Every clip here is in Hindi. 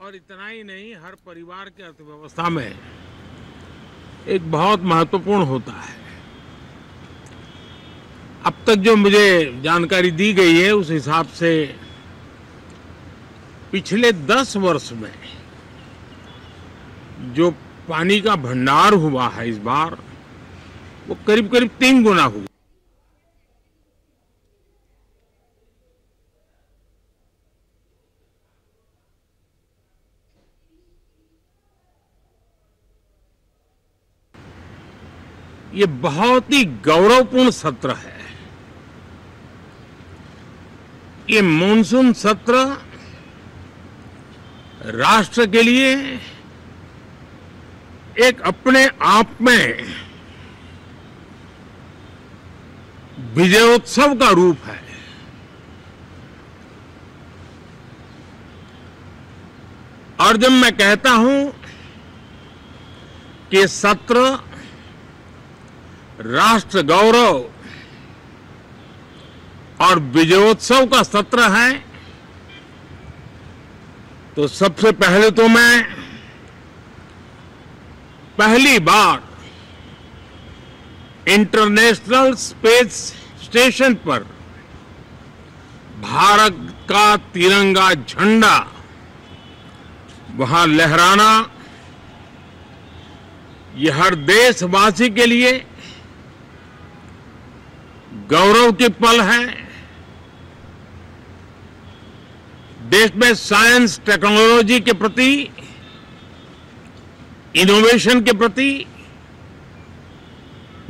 और इतना ही नहीं, हर परिवार की अर्थव्यवस्था में एक बहुत महत्वपूर्ण होता है। अब तक जो मुझे जानकारी दी गई है उस हिसाब से पिछले 10 वर्ष में जो पानी का भंडार हुआ है इस बार, वो करीब करीब 3 गुना हुआ। ये बहुत ही गौरवपूर्ण सत्र है। ये मॉनसून सत्र राष्ट्र के लिए एक अपने आप में विजयोत्सव का रूप है। और जब मैं कहता हूं कि सत्र राष्ट्र गौरव और विजयोत्सव का सत्र है, तो सबसे पहले तो मैं पहली बार इंटरनेशनल स्पेस स्टेशन पर भारत का तिरंगा झंडा वहां लहराना, यह हर देशवासी के लिए गौरव की पल है। देश में साइंस टेक्नोलॉजी के प्रति, इनोवेशन के प्रति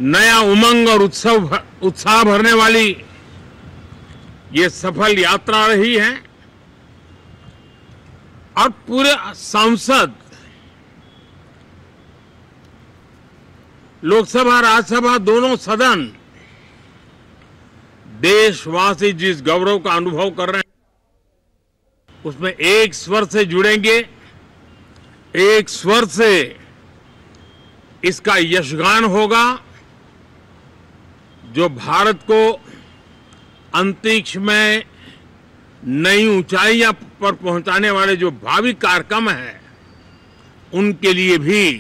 नया उमंग और उत्साह भरने वाली ये सफल यात्रा रही है। और पूरे संसद, लोकसभा राज्यसभा दोनों सदन देशवासी जिस गौरव का अनुभव कर रहे हैं उसमें एक स्वर से जुड़ेंगे, एक स्वर से इसका यशगान होगा। जो भारत को अंतरिक्ष में नई ऊंचाइयां पर पहुंचाने वाले जो भावी कार्यक्रम हैं, उनके लिए भी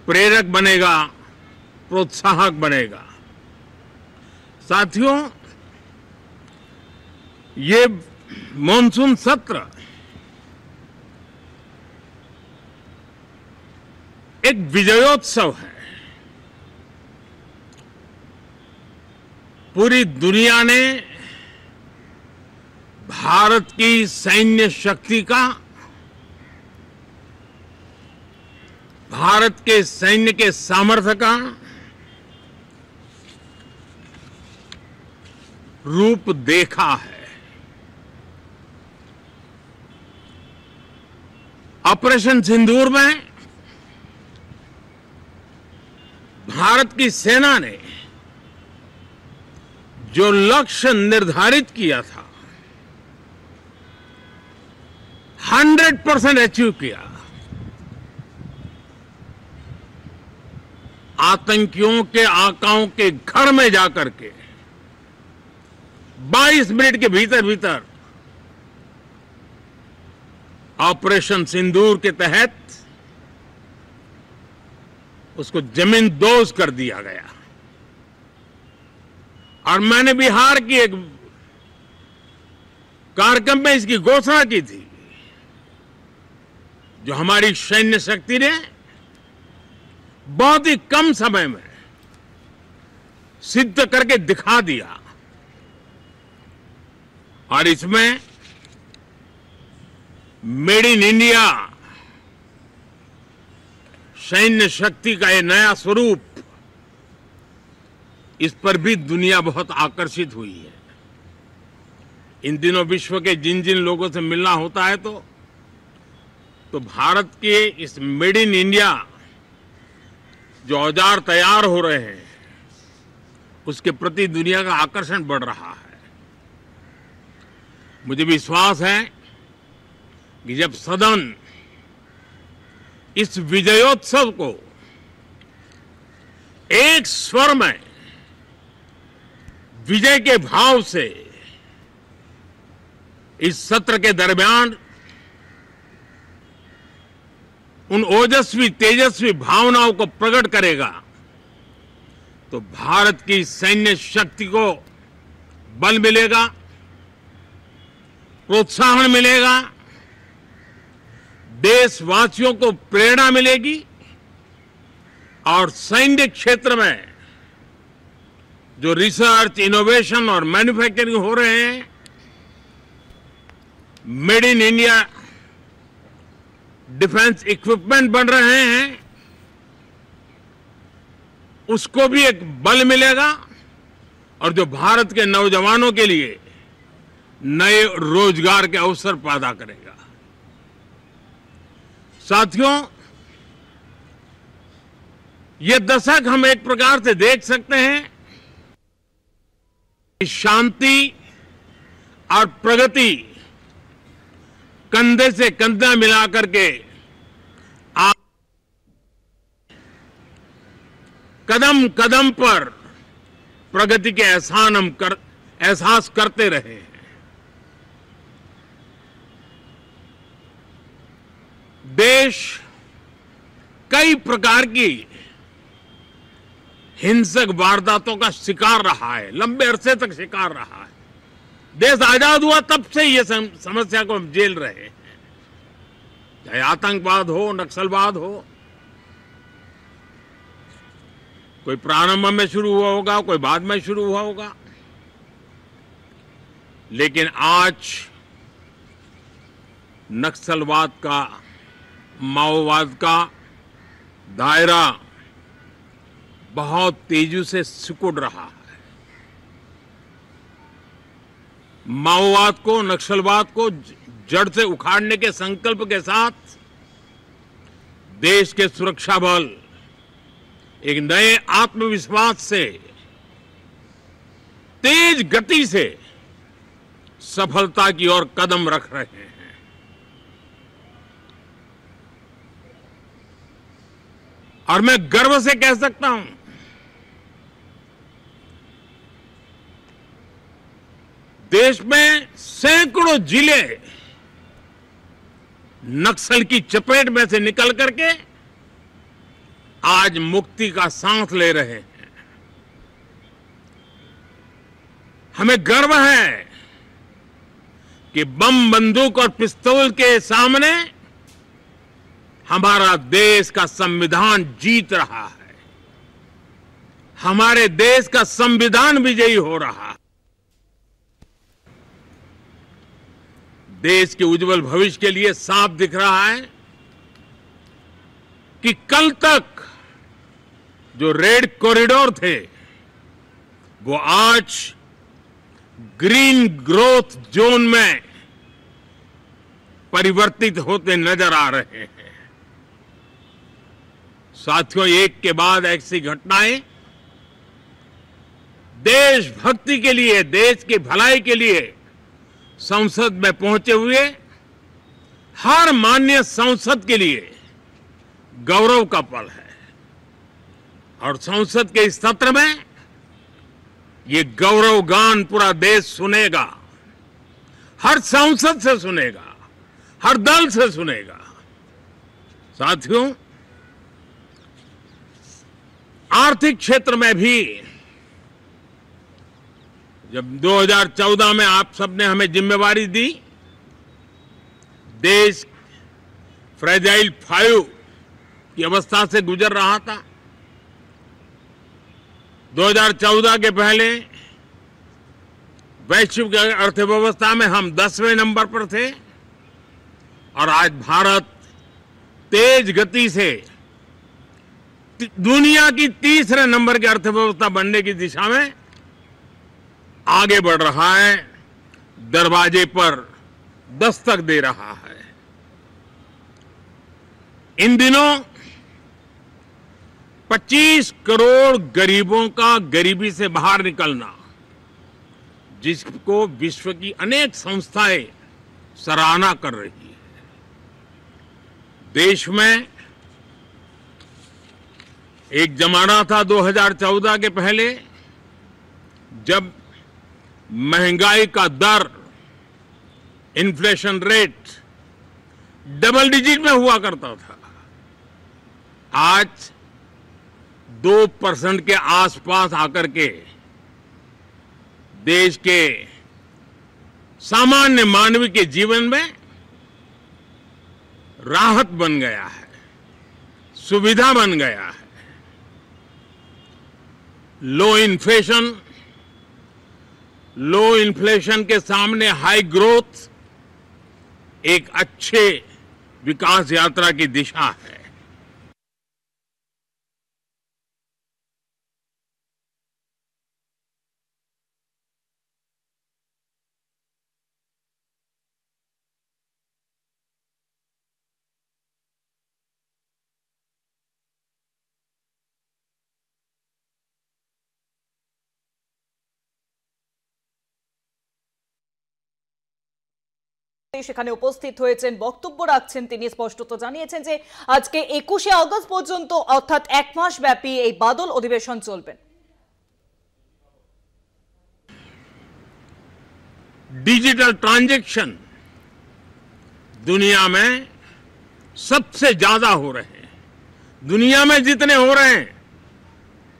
प्रेरक बनेगा, प्रोत्साहक बनेगा। साथियों, ये मॉनसून सत्र एक विजयोत्सव है। पूरी दुनिया ने भारत की सैन्य शक्ति का, भारत के सैन्य के सामर्थ्य का रूप देखा है। ऑपरेशन सिंदूर में भारत की सेना ने जो लक्ष्य निर्धारित किया था 100% अचीव किया। आतंकियों के आकाओं के घर में जाकर के 22 मिनट के भीतर भीतर ऑपरेशन सिंदूर के तहत उसको जमींदोज कर दिया गया। और मैंने बिहार की एक कार्यक्रम में इसकी घोषणा की थी। जो हमारी सैन्य शक्ति ने बहुत ही कम समय में सिद्ध करके दिखा दिया। और इसमें मेड इन इंडिया सैन्य शक्ति का ये नया स्वरूप, इस पर भी दुनिया बहुत आकर्षित हुई है। इन दिनों विश्व के जिन जिन लोगों से मिलना होता है तो भारत के इस मेड इन इंडिया जो औजार तैयार हो रहे हैं, उसके प्रति दुनिया का आकर्षण बढ़ रहा है। मुझे विश्वास है कि जब सदन इस विजयोत्सव को एक स्वर में विजय के भाव से इस सत्र के दरमियान उन ओजस्वी तेजस्वी भावनाओं को प्रकट करेगा तो भारत की सैन्य शक्ति को बल मिलेगा, प्रोत्साहन मिलेगा, देशवासियों को प्रेरणा मिलेगी और सैन्य क्षेत्र में जो रिसर्च, इनोवेशन और मैन्युफैक्चरिंग हो रहे हैं, made in India defence equipment बन रहे हैं, उसको भी एक बल मिलेगा और जो भारत के नौजवानों के लिए नए रोजगार के अवसर पैदा करेगा। साथियों, ये दशक हम एक प्रकार से देख सकते हैं कि शांति और प्रगति कंधे से कंधा मिलाकर के कदम कदम पर प्रगति के एहसास करते रहे हैं। देश कई प्रकार की हिंसक वारदातों का शिकार रहा है, लंबे अरसे तक शिकार रहा है। देश आजाद हुआ तब से ये समस्या को हम झेल रहे हैं, चाहे आतंकवाद हो, नक्सलवाद हो। कोई प्रारंभ में शुरू हुआ होगा, कोई बाद में शुरू हुआ होगा, लेकिन आज नक्सलवाद का, माओवाद का दायरा बहुत तेजी से सिकुड़ रहा है। माओवाद को, नक्सलवाद को जड़ से उखाड़ने के संकल्प के साथ देश के सुरक्षा बल एक नए आत्मविश्वास से, तेज गति से सफलता की ओर कदम रख रहे हैं। और मैं गर्व से कह सकता हूं, देश में सैकड़ों जिले नक्सल की चपेट में से निकल करके आज मुक्ति का सांस ले रहे हैं। हमें गर्व है कि बम, बंदूक और पिस्तौल के सामने हमारा देश का संविधान जीत रहा है, हमारे देश का संविधान विजयी हो रहा है। देश के उज्जवल भविष्य के लिए साफ दिख रहा है कि कल तक जो रेड कॉरिडोर थे वो आज ग्रीन ग्रोथ जोन में परिवर्तित होते नजर आ रहे हैं। साथियों, एक के बाद ऐसी घटनाएं देशभक्ति के लिए, देश की भलाई के लिए संसद में पहुंचे हुए हर माननीय सांसद के लिए गौरव का पल है। और संसद के इस सत्र में ये गौरव गान पूरा देश सुनेगा, हर सांसद से सुनेगा, हर दल से सुनेगा। साथियों, आर्थिक क्षेत्र में भी जब 2014 में आप सबने हमें जिम्मेवारी दी, देश फ्रेजाइल 5 की अवस्था से गुजर रहा था। 2014 के पहले वैश्विक अर्थव्यवस्था में हम 10वें नंबर पर थे और आज भारत तेज गति से दुनिया की तीसरे नंबर की अर्थव्यवस्था बनने की दिशा में आगे बढ़ रहा है, दरवाजे पर दस्तक दे रहा है। इन दिनों 25 करोड़ गरीबों का गरीबी से बाहर निकलना, जिसको विश्व की अनेक संस्थाएं सराहना कर रही है। देश में एक जमाना था 2014 के पहले जब महंगाई का दर, इन्फ्लेशन रेट डबल डिजिट में हुआ करता था। आज 2% के आसपास आकर के देश के सामान्य मानव के जीवन में राहत बन गया है, सुविधा बन गया है। लो इन्फ्लेशन के सामने हाई ग्रोथ एक अच्छे विकास यात्रा की दिशा है। সেখানে উপস্থিত হয়েছেন, বক্তব্য রাখছেন। তিনি স্পষ্টত জানিয়েছেন যে আজকে 21শে আগস্ট পর্যন্ত অর্থাৎ এক মাস ব্যাপী এই বাদল অধিবেশন চলবেন। डिजिटल ट्रांजैक्शन दुनिया में सबसे ज्यादा हो रहे हैं। दुनिया में जितने हो रहे हैं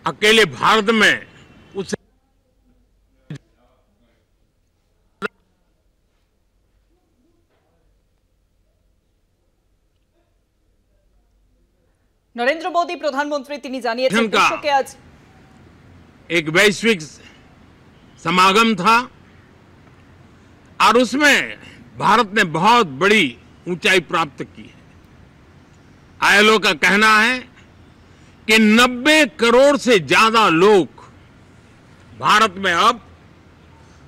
अकेले भारत में उससे नरेंद्र मोदी प्रधानमंत्री তিনি জানিয়েছেন বিশ্বকে আজ एक वैश्विक समागम था और उसमें भारत ने बहुत बड़ी ऊंचाई प्राप्त की है। आईएलओ का कहना है कि 90 करोड़ से ज्यादा लोग भारत में अब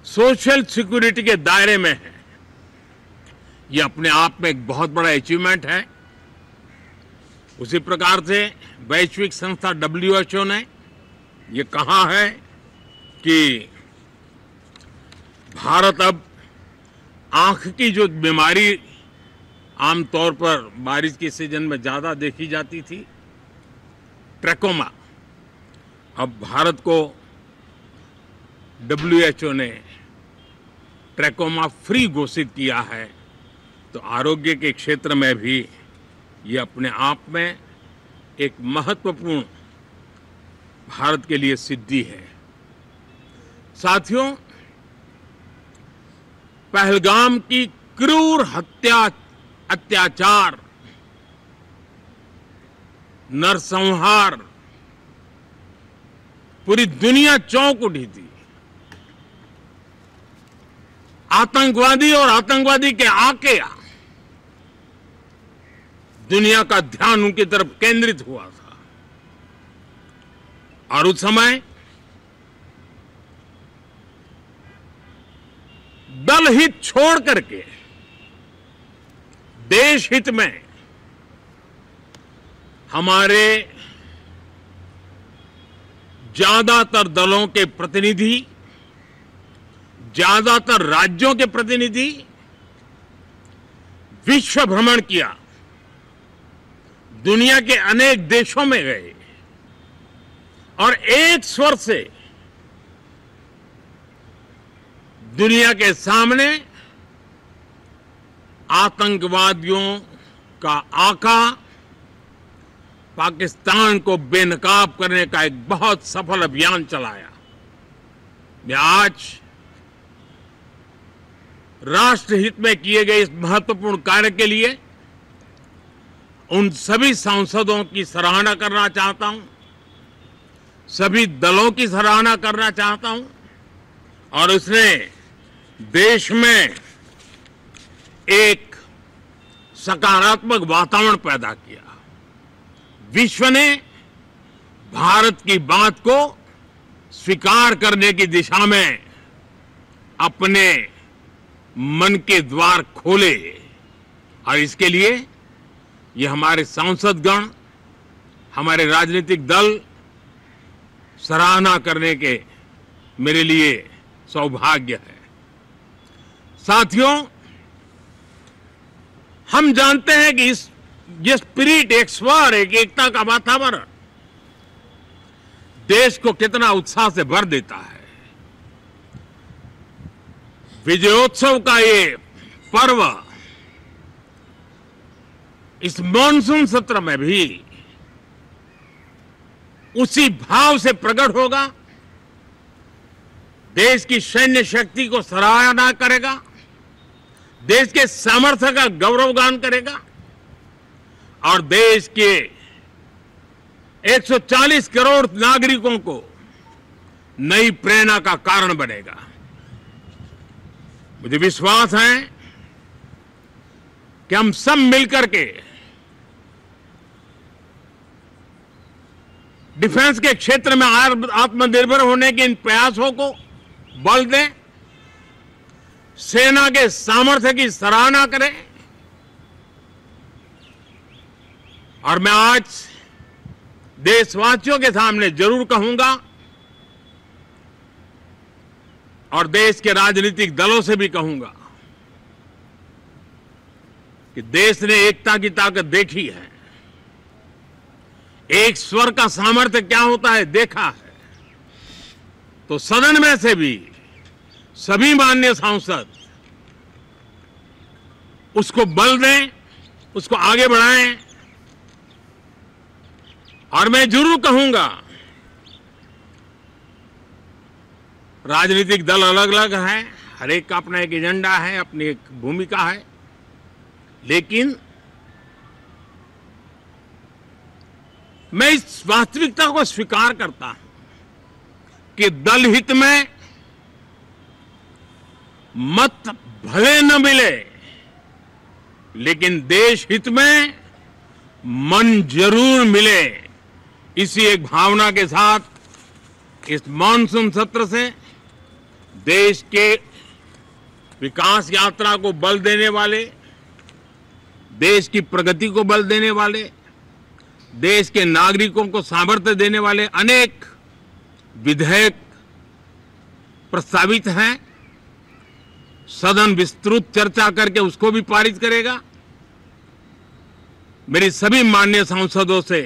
सोशल सिक्योरिटी के दायरे में हैं। ये अपने आप में एक बहुत बड़ा अचीवमेंट है। उसी प्रकार से वैश्विक संस्था WHO ने ये कहा है कि भारत अब आंख की जो बीमारी आमतौर पर बारिश के सीजन में ज्यादा देखी जाती थी, ट्रैकोमा, अब भारत को WHO ने ट्रैकोमा फ्री घोषित किया है। तो आरोग्य के क्षेत्र में भी ये अपने आप में एक महत्वपूर्ण भारत के लिए सिद्धि है। साथियों, पहलगाम की क्रूर अत्याचार, नरसंहार पूरी दुनिया चौंक उठी थी। आतंकवादी और आतंकवादी के आके दुनिया का ध्यान उनकी तरफ केंद्रित हुआ था और उस समय दल हित छोड़ करके देश हित में हमारे ज्यादातर दलों के प्रतिनिधि, ज्यादातर राज्यों के प्रतिनिधि विश्व भ्रमण किया, दुनिया के अनेक देशों में गए और एक स्वर से दुनिया के सामने आतंकवादियों का आका पाकिस्तान को बेनकाब करने का एक बहुत सफल अभियान चलाया। मैं आज राष्ट्रहित में किए गए इस महत्वपूर्ण कार्य के लिए उन सभी सांसदों की सराहना करना चाहता हूं, सभी दलों की सराहना करना चाहता हूं और उसने देश में एक सकारात्मक वातावरण पैदा किया। विश्व ने भारत की बात को स्वीकार करने की दिशा में अपने मन के द्वार खोले और इसके लिए ये हमारे सांसदगण, हमारे राजनीतिक दल सराहना करने के मेरे लिए सौभाग्य है। साथियों, हम जानते हैं कि ये स्पिरिट, एक स्वर, एक एकता का वातावरण देश को कितना उत्साह से भर देता है। विजयोत्सव का ये पर्व इस मॉनसून सत्र में भी उसी भाव से प्रकट होगा, देश की सैन्य शक्ति को सराहना करेगा, देश के सामर्थ्य का गौरवगान करेगा और देश के 140 करोड़ नागरिकों को नई प्रेरणा का कारण बनेगा। मुझे विश्वास है कि हम सब मिलकर के डिफेंस के क्षेत्र में आत्मनिर्भर होने के इन प्रयासों को बल दें, सेना के सामर्थ्य की सराहना करें। और मैं आज देशवासियों के सामने जरूर कहूंगा और देश के राजनीतिक दलों से भी कहूंगा कि देश ने एकता की ताकत देखी है, एक स्वर का सामर्थ्य क्या होता है देखा है। तो सदन में से भी सभी माननीय सांसद उसको बल दें, उसको आगे बढ़ाएं। और मैं जरूर कहूंगा, राजनीतिक दल अलग अलग हैं, हर एक का अपना एक एजेंडा है, अपनी एक भूमिका है, लेकिन मैं इस वास्तविकता को स्वीकार करता हूं कि दल हित में मत भले न मिले, लेकिन देश हित में मन जरूर मिले। इसी एक भावना के साथ इस मानसून सत्र से देश के विकास यात्रा को बल देने वाले, देश की प्रगति को बल देने वाले, देश के नागरिकों को सामर्थ्य देने वाले अनेक विधेयक प्रस्तावित हैं। सदन विस्तृत चर्चा करके उसको भी पारित करेगा। मेरी सभी माननीय सांसदों से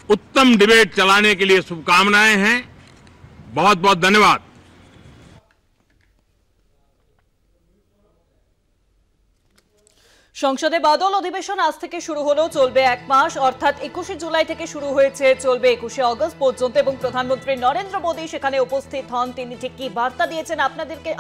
उत्तम डिबेट चलाने के लिए शुभकामनाएं हैं। बहुत बहुत धन्यवाद। সংসদে বাদল অধিবেশন আজ থেকে শুরু হলো, চলবে এক মাস, অর্থাৎ 21শে জুলাই থেকে শুরু হয়েছে, চলবে 21শে আগস্ট পর্যন্ত। এবং প্রধানমন্ত্রী নরেন্দ্র মোদী সেখানে উপস্থিত হন। তিনি ঠিক কি বার্তা দিয়েছেন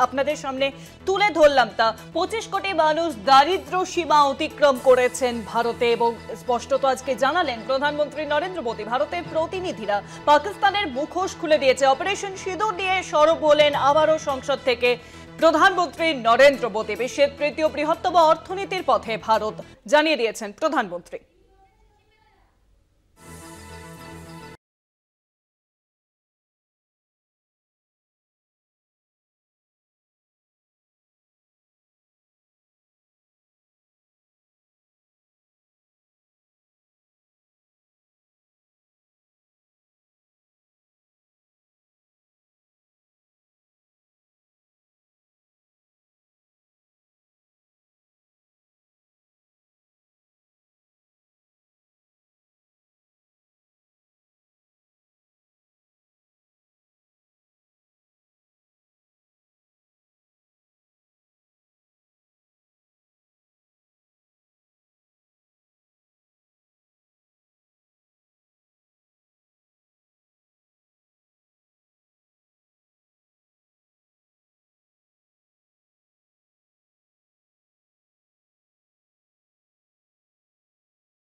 আপনাদের সামনে তুলে ধরলাম তা। 25 কোটি মানুষ দারিদ্র্য সীমা অতিক্রম করেছেন ভারতে এবং স্পষ্টত আজকে জানালেন প্রধানমন্ত্রী নরেন্দ্র মোদী। ভারতের প্রতিনিধিরা পাকিস্তানের মুখোশ খুলে দিয়েছে। অপারেশন সিঁদুর নিয়ে সরব হলেন আবারও সংসদ থেকে প্রধানমন্ত্রী নরেন্দ্র মোদী। বিশ্বের তৃতীয় বৃহত্তম অর্থনীতির পথে ভারত, জানিয়ে দিয়েছেন প্রধানমন্ত্রী।